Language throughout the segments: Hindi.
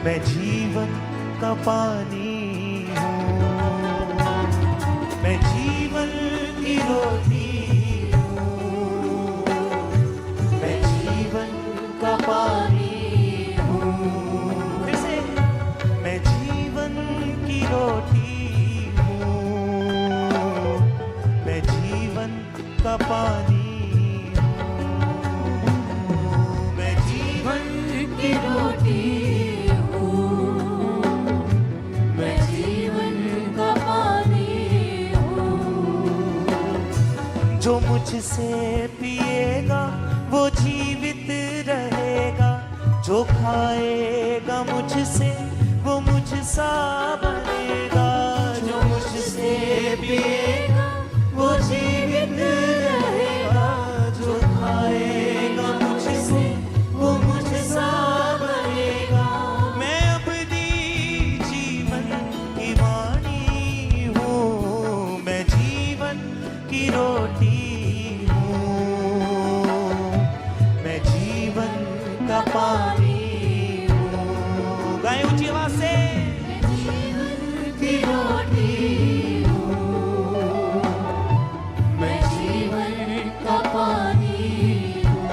मैं जीवन का पानी हूँ, मैं जीवन की रोटी हूँ, मैं जीवन का पानी हूँ। फिर से, मैं जीवन की रोटी हूँ, मैं जीवन का पानी हूँ, मैं जीवन की रोटी जो मुझसे पिएगा वो जीवित रहेगा, जो खाएगा मुझसे वो मुझसा बनेगा। जो मुझसे पिएगा वो जीवित रहेगा, जो खाएगा मुझसे वो मुझसा बनेगा। मैं अपनी जीवन की वाणी हूँ, मैं जीवन की रोटी का पानी हूँ। गाएं ऊंची आवाज से, मैं जीवन की रोटी हूँ, मैं जीवन का पानी हूँ।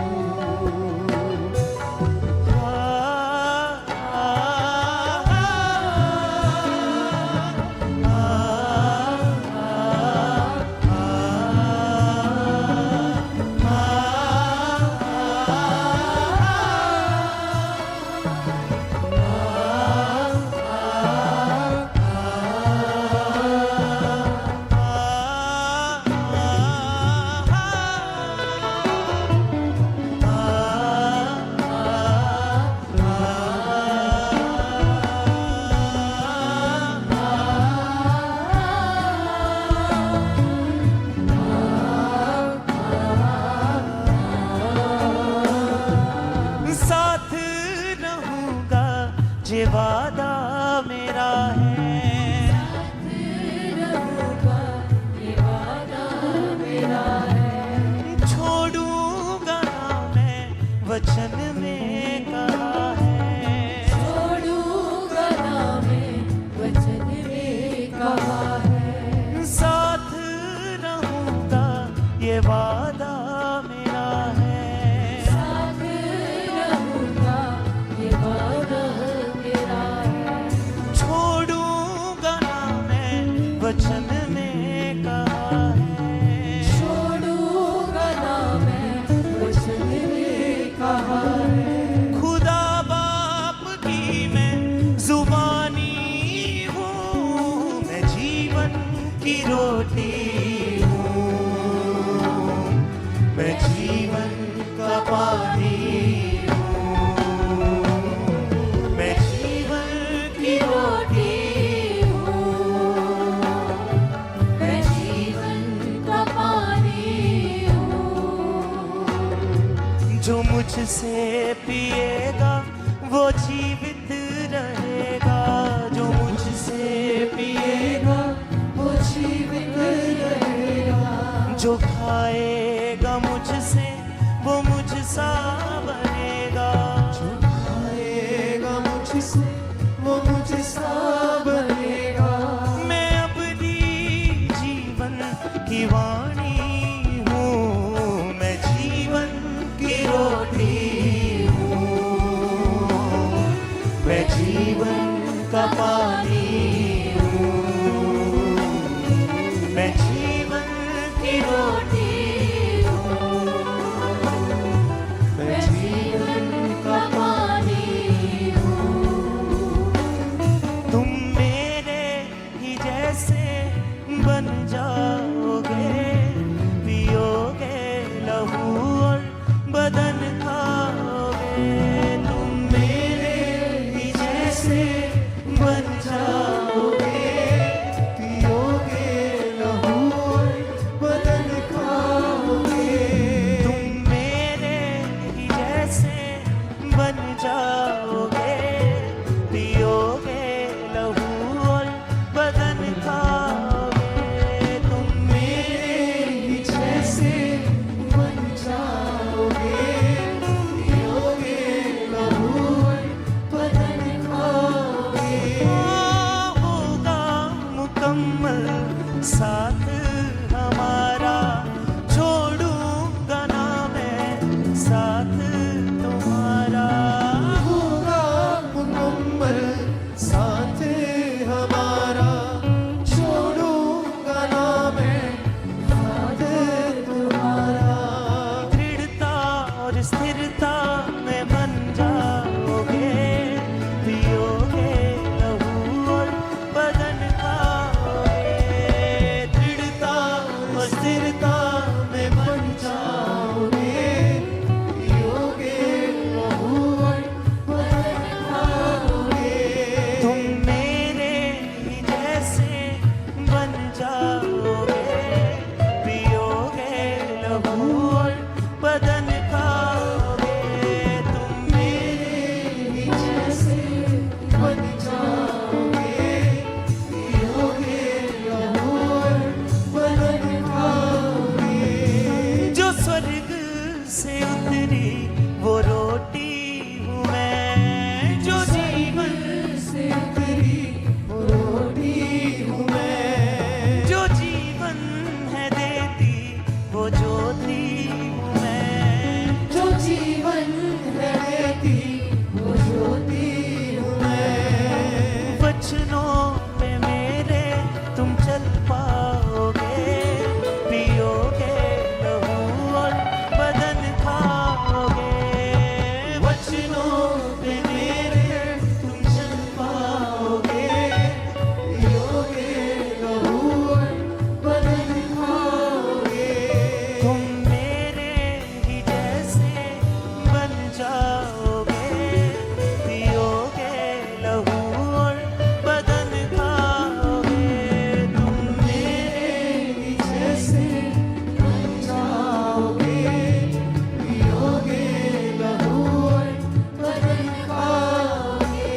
ये वादा मेरा है, साथ रहूंगा, ये वादा मेरा है। छोड़ूंगा ना मैं वचन में कहा है, छोड़ूंगा ना मैं वचन में कहा है। साथ रहूंगा ये वादा मेरा है, साथ रहूंगा ये वादा वचन में कहा है। छोड़ूंगा ना मैं वचन में कहा है। खुदा बाप की मैं जुबानी हूँ, मैं जीवन की रोटी हूँ, मैं जीवन का पानी हूँ, मैं जीवन की रोटी। जो मुझसे पिएगा वो जीवित रहेगा, जो मुझसे पिएगा वो जीवित रहेगा। जो खाएगा मुझसे वो मुझसा बनेगा, जो खाएगा मुझसे वो मुझसा बनेगा। मैं अपनी जीवन की वाणी हूँ, मैं जीवन रोटी हूँ, मैं जीवन का पानी हूँ, मैं जीवन की रोटी हूँ, मैं जीवन का पानी हूँ। तुम मेरे ही जैसे बन जाओगे, पियोगे लहू और बदन खाओगे। तुम मेरे ही जैसे बन जाओगे, पियोगे लहू और बदन खाओगे। तुम मेरे ही जैसे बन जाओगे, पियोगे लहू और बदन खाओगे। तुम मेरे ही जैसे बन जाओगे, पियोगे लहू और बदन खाओगे। वचनों पे मेरे तुम चल पाओगे, पियोगे लहू और बदन खाओगे। वचनों पे मेरे तुम चल पाओगे, पियोगे लहू और बदन खाओगे। तुम मेरे ही जैसे बन जाओगे, पियोगे लहू और बदन खाओगे। तुम मेरे ही जैसे बन जाओगे, पियोगे लहू और बदन खाओगे।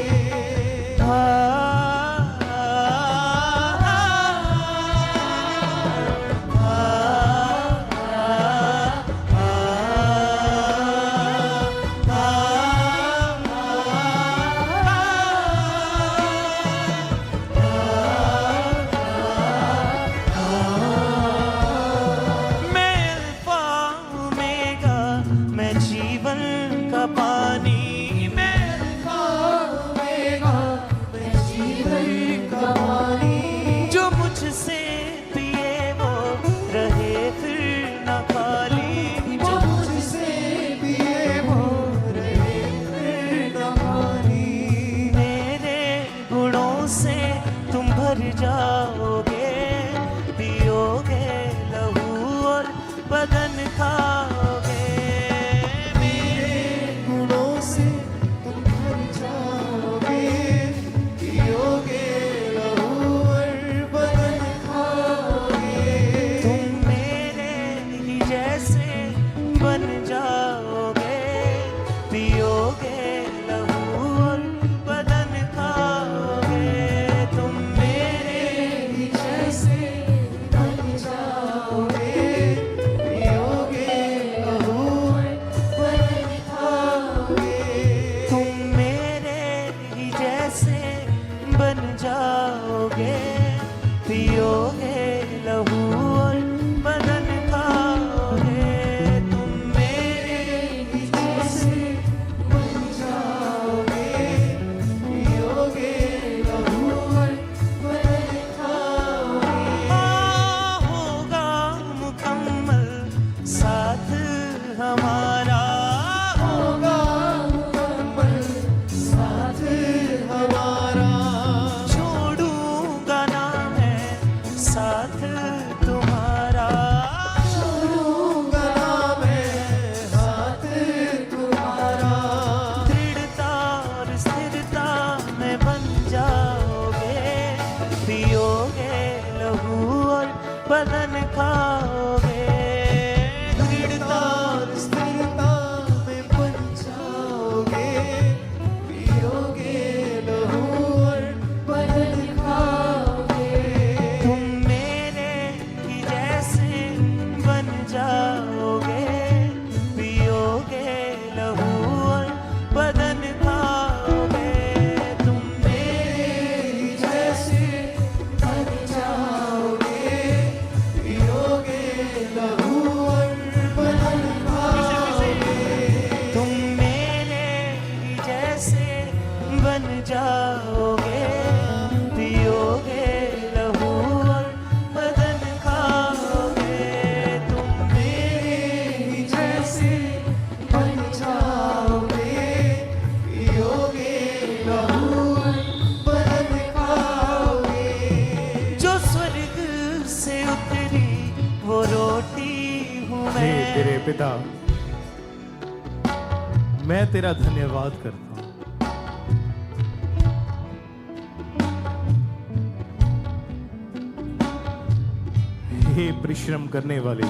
मैं अल्फा ओमेगा, मैं जीवन का पानी। मैं अल्फा ओमेगा, मैं जीवन का पानी। जो मुझसे पिए वो रहे फिर न खाली, जो मुझसे पिए वो रहे फिर न खाली। मेरे गुणों से तुम भर जाओगे, पियोगे लहू और बदन खाओगे। मेरे गुणों से तुम भर जाओगे, पियोगे लहू और बदन खाओगे। तुम मेरे ही जैसे बन जाओगे, पियोगे लहू और बदन खाओगे। तुम मेरे ही जैसे बन जाओगे, पियोगे लहू और बदन खाओगे। तुम मेरे ही जैसे बन जाओगे, पियोगे लहू और बदन खाओगे। तुम मेरे ही जैसे बन जाओगे, पियोगे लहू और बदन खाओगे। होगा मुकम्मल साथ हमारा, होगा मुकम्मल साथ हमारा। छोड़ूंगा ना मैं साथ तुम्हारा, छोड़ूंगा ना मैं साथ तुम्हारा। दृढ़ता और स्थिरता में बन जाओगे, पियोगे लहू और बदन खाओगे। दृढ़ता और स्थिरता में बन जाओगे, पियोगे लहू और बदन खाओगे। तुम मेरे ही जैसे बन जाओगे, पियोगे लहू और बदन खाओगे। तुम मेरे ही जैसे बन जाओगे, पियोगे लहू और बदन खाओगे। तुम मेरे ही जैसे बन जाओगे, पियोगे लहू और बदन खाओगे। तुम मेरे ही जैसे बन जाओगे, पियोगे लहू और बदन खाओगे। जो स्वर्ग से उतरी वो रोटी हूँ हे मैं। तेरे पिता, मैं तेरा धन्यवाद करता हूँ। हे परिश्रम करने वाले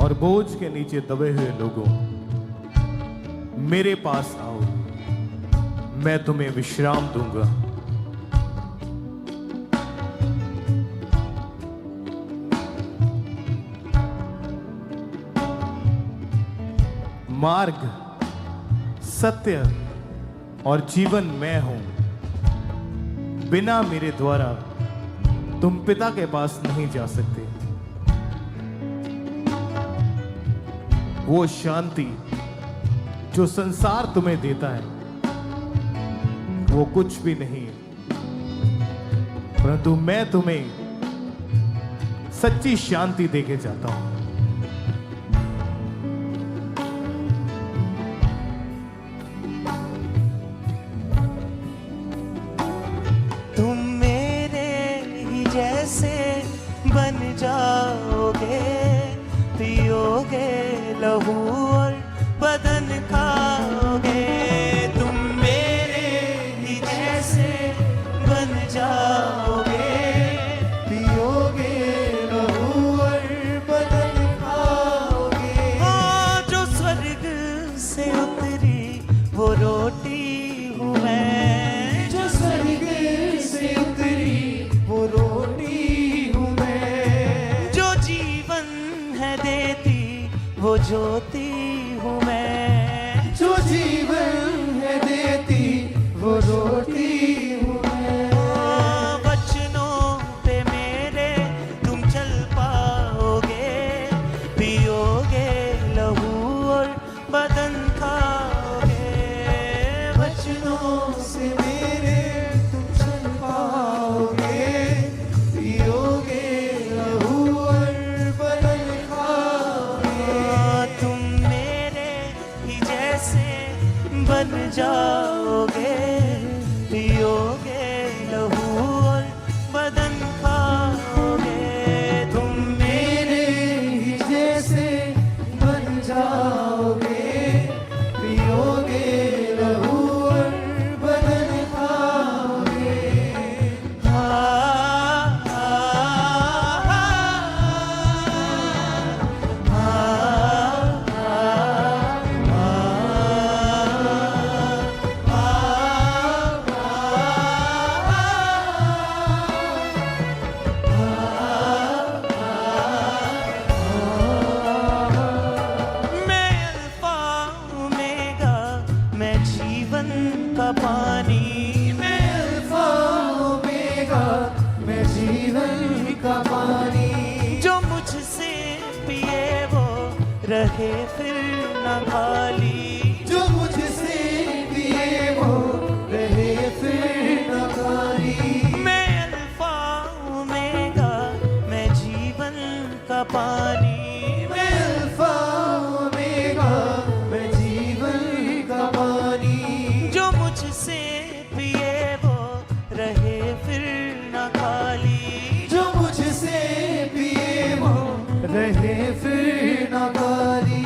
और बोझ के नीचे दबे हुए लोगों, मेरे पास आओ, मैं तुम्हें विश्राम दूंगा। मार्ग, सत्य और जीवन मैं हूं। बिना मेरे द्वारा तुम पिता के पास नहीं जा सकते। वो शांति जो संसार तुम्हें देता है वो कुछ भी नहीं परंतु मैं तुम्हें सच्ची शांति देके जाता हूं। तुम मेरे ही जैसे बन जाओगे, पियोगे लहू और बदन खाओगे। तुम मेरे ही जैसे बन जाओगे, पियोगे लहू और बदन खाओगे। हाँ, जो स्वर्ग से उतरी वो रोटी हूँ मैं, जो स्वर्ग से उतरी वो रोटी हूँ मैं। जो जीवन है देती वो ज्योति हूँ मैं, जो जीवन है देती वो रोटी हूँ मैं। बचनों पे मेरे तुम चल पाओगे, पियोगे लहू और बदन खाओगे। बचनों से मेरे तुम चल पाओगे, पियोगे लहू और बदन खाओगे। तुम मेरे ही जैसे बन जाओगे, पियोगे लहू और बदन खाओगे। तुम मेरे ही जैसे बन जाओगे, पियोगे लहू और बदन खाओगे। मैं अल्फा ओमेगा, मैं जीवन का पानी। मैं अल्फा ओमेगा, मैं जीवन का पानी। जो मुझसे पिए वो रहे फिर न खाली, जो मुझसे पिए वो रहे फिर न खाली। मैं अल्फा ओमेगा, मैं जीवन का पानी। मैं अल्फा ओमेगा, मैं जीवन का पानी। जो मुझसे पिए वो रहे फिर न खाली, जो मुझसे पिए वो रहे फिर न खाली।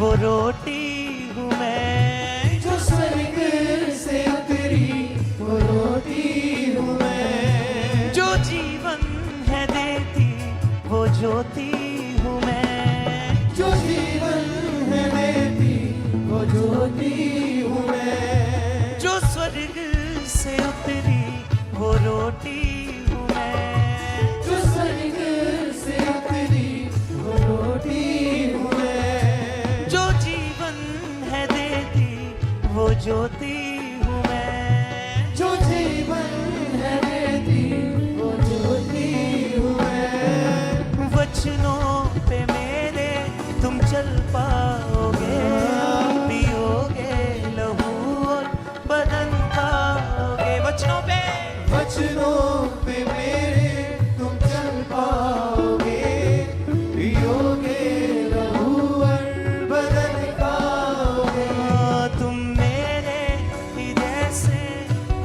वो रोटी हूँ मैं, जो स्वर्ग से उतरी वो रोटी हूँ मैं, जो जीवन है देती वो ज्योति हूँ मैं, जो जीवन है देती वो ज्योति हूँ मैं, जो स्वर्ग से उतरी वो रोटी हूँ मैं, जो स्वर्ग से उतरी वो रोटी हूँ मैं, जो जीवन है देती वो ज्योति हूँ मैं, जो जीवन है देती वो ज्योति हूँ मैं। वचनों पे मेरे तुम चल पाओगे, पियोगे लहू और बदन खाओगे। वचनों पे वचनों पे मेरे तुम चल पाओगे, पियोगे लहू और बदन खाओगे। तुम मेरे ही जैसे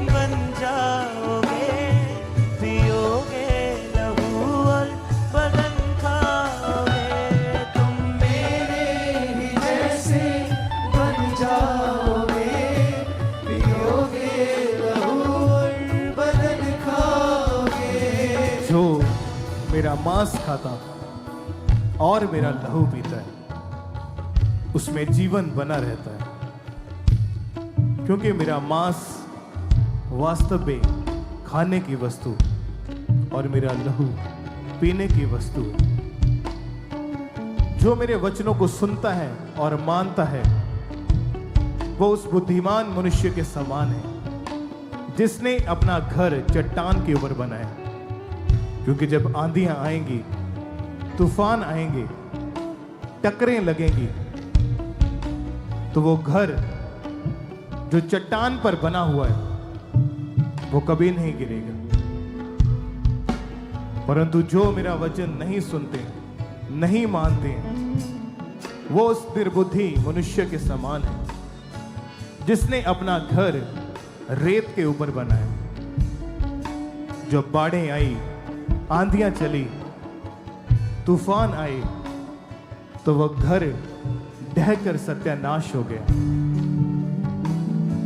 बन जाओगे, पियोगे लहू और बदन खाओगे। तुम मेरे ही जैसे बन जाओगे, पियोगे लहू और बदन खाओगे। जो मेरा मांस खाता और मेरा लहू पीता है उसमें जीवन बना रहता है, क्योंकि मेरा मांस वास्तव में खाने की वस्तु और मेरा लहू पीने की वस्तु है। जो मेरे वचनों को सुनता है और मानता है वो उस बुद्धिमान मनुष्य के समान है जिसने अपना घर चट्टान के ऊपर बनाया, क्योंकि जब आंधियां आएंगी, तूफान आएंगे, टकरें लगेंगी, तो वो घर जो चट्टान पर बना हुआ है वो कभी नहीं गिरेगा। परंतु जो मेरा वचन नहीं सुनते, नहीं मानते, वो उस निर्बुद्धि मनुष्य के समान है जिसने अपना घर रेत के ऊपर बनाया। जब बाढ़ें आई, आंधियां चली, तूफान आए, तो वह घर ढहकर सत्यानाश हो गया।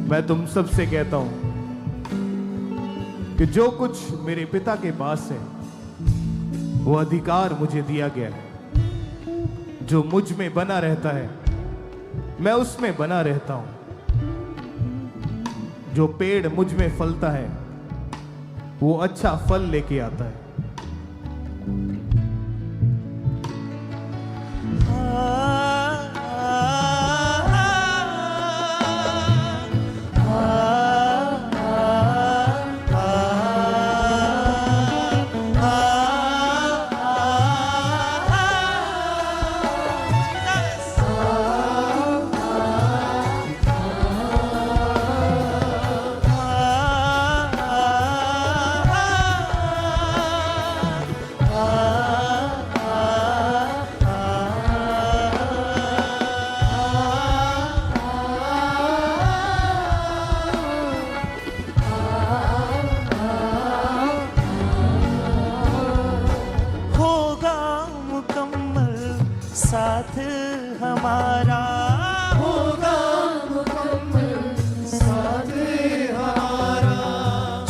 मैं तुम सबसे कहता हूं कि जो कुछ मेरे पिता के पास है वो अधिकार मुझे दिया गया है। जो मुझ में बना रहता है मैं उसमें बना रहता हूं। जो पेड़ मुझ में फलता है वो अच्छा फल लेके आता है। साथ हमारा होगा मुकम्मल साथ हमारा,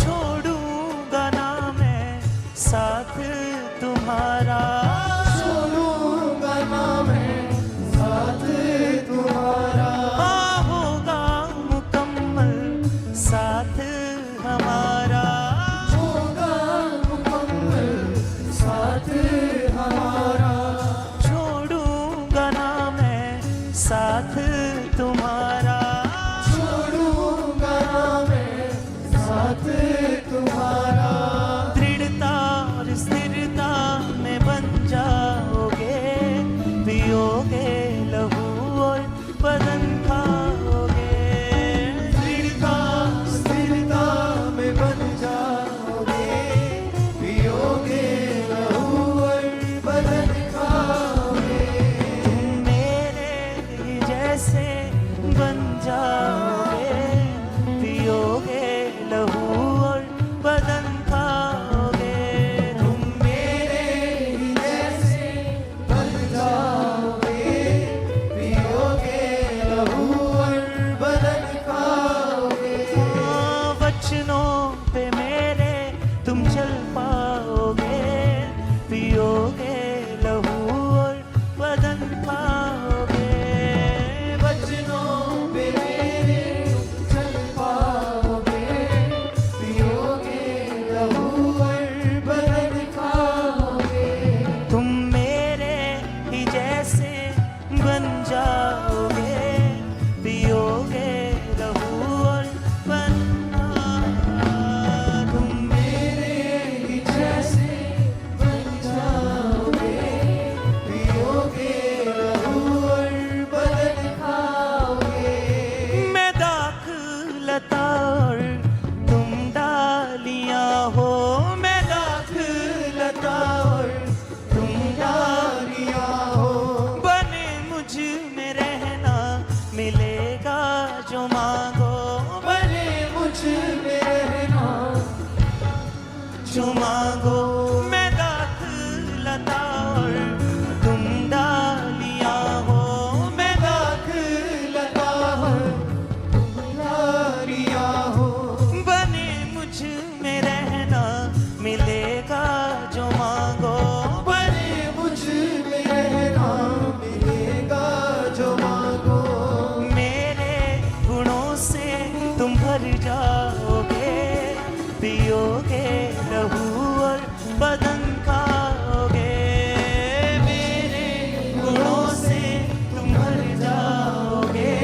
छोड़ूंगा ना मैं साथ तुम्हारा, छोड़ूंगा ना मैं साथ तुम्हारा, होगा मुकम्मल साथ हमारा, होगा मुकम्मल साथ हमारा, छोड़ूंगा ना मैं साथ तुम्हारा, छोड़ूंगा ना मैं साथ तुम्हारा। दृढ़ता और स्थिरता में बन जाओगे, पियोगे लहू और बदन खाओगे, दृढ़ता स्थिरता में बन जाओगे, पियोगे लहू और बदन खाओगे। तुम मेरे ही जैसे बन जाओगे, पियोगे लहू और बदन खाओगे। तुम मेरे ही जैसे बन जाओगे, पियोगे लहू और बदन खाओगे। वचनों पे मेरे तुम चल पाओगे, पियोगे लहू और बदन पाओगे। वचनों पे मेरे चल पाओगे, पियोगे लहू और बदन खाओगे। तुम मेरे ही जैसे बन जाओगे, पियोगे लहू और बदन। तुम मेरे ही जैसे बन जाओगे, पियोगे लहू और बदन खाओगे। मैं दाखलता और तुम डालियां हो, मैं लता और तुम डालियां हो, बने मुझ में रहना, मिलेगा जो मांगो, बने मुझ में रहना जो मांगो। मैं दाखलता और तुम डालियां हो, मैं लता और तुम डालियां हो, बने मुझ में रहना, मिलेगा जो मांगो। बने मुझ में रहना, मिलेगा जो मांगो। मेरे गुणों से तुम भर जाओगे, पियोगे लहू और बदन खाओगे। मेरे गुणों से तुम भर जाओगे,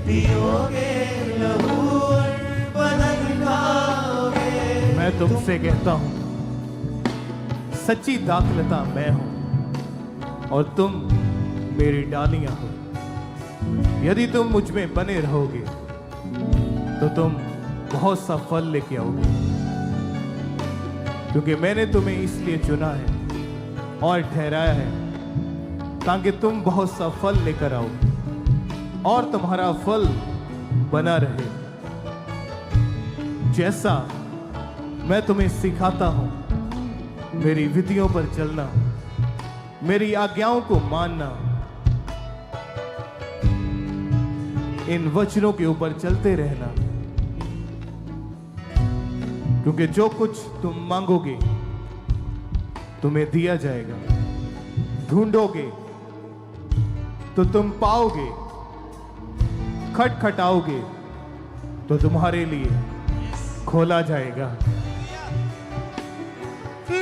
पियोगे लहू और बदन खाओगे। मैं तुमसे कहता हूं, सच्ची दाखलता मैं हूं और तुम मेरी डालियां हो। यदि तुम मुझ में बने रहोगे तो तुम बहुत सा फल लेके आओगे, क्योंकि मैंने तुम्हें इसलिए चुना है और ठहराया है ताकि तुम बहुत सा फल लेकर आओ और तुम्हारा फल बना रहे। जैसा मैं तुम्हें सिखाता हूं, मेरी विधियों पर चलना, मेरी आज्ञाओं को मानना, इन वचनों के ऊपर चलते रहना, क्योंकि जो कुछ तुम मांगोगे तुम्हें दिया जाएगा, ढूंढोगे तो तुम पाओगे, खटखटाओगे तो तुम्हारे लिए खोला जाएगा।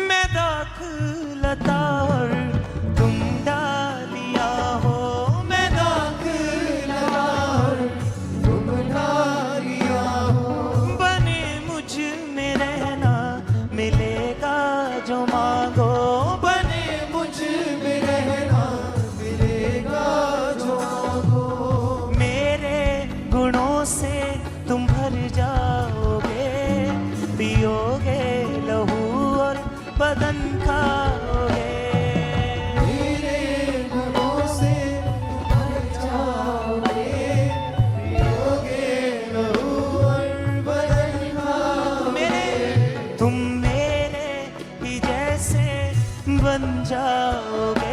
मैं दाखलता और तुम डालियां हो, मैं लता और तुम डालियां हो, बने मुझ में रहना, मिलेगा जो मांगो। बने मुझ में रहना, मिलेगा जो मांगो। मेरे गुणों से तुम भर जाओगे, पियोगे लहू और बदन खाओगे। मेरे गुणों से भर जाओगे, पियोगे लहू और बदन खाओगे। तुम मेरे ही जैसे बन जाओगे,